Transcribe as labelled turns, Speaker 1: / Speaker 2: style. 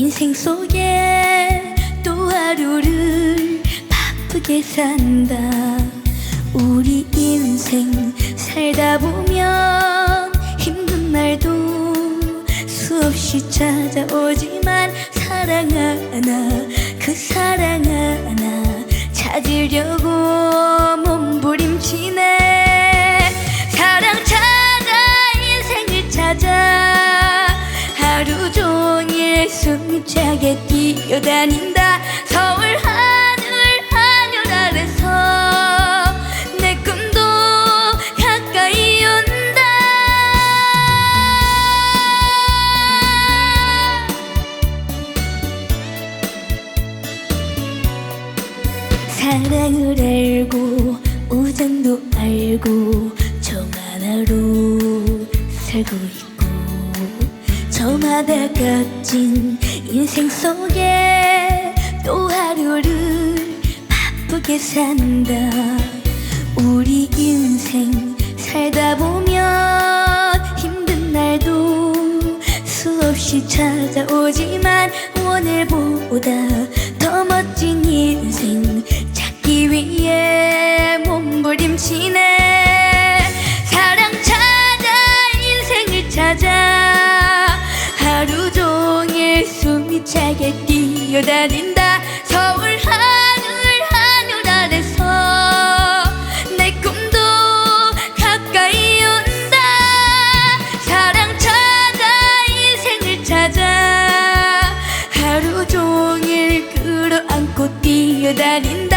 Speaker 1: 인생 속에 또 하루를 바쁘게 산다. 우리 인생 살다 보면 힘든 날도 수없이 찾아오지만 사랑 하나, 그 사랑 하나 찾으려고 몸부림치네. 사랑 찾아 인생을 찾아 하루 종일 숨차게 뛰어다닌다. 서울 하늘 아래서 내 꿈도 가까이 온다. 사랑을 알고 우정도 알고 정 하나로 살고 있고 저마다 값진 인생 속에 또 하루를 바쁘게 산다. 우리 인생 살다 보면 힘든 날도 수없이 찾아오지만 오늘보다 더 멋진 인생 찾기 위해 몸부림치네. 사랑 찾아 인생을 찾아 하루 종일 숨이 차게 뛰어다닌다. 서울 하늘 아래서 내 꿈도 가까이 온다. 사랑 찾아 인생을 찾아 하루 종일 끌어안고 뛰어다닌다.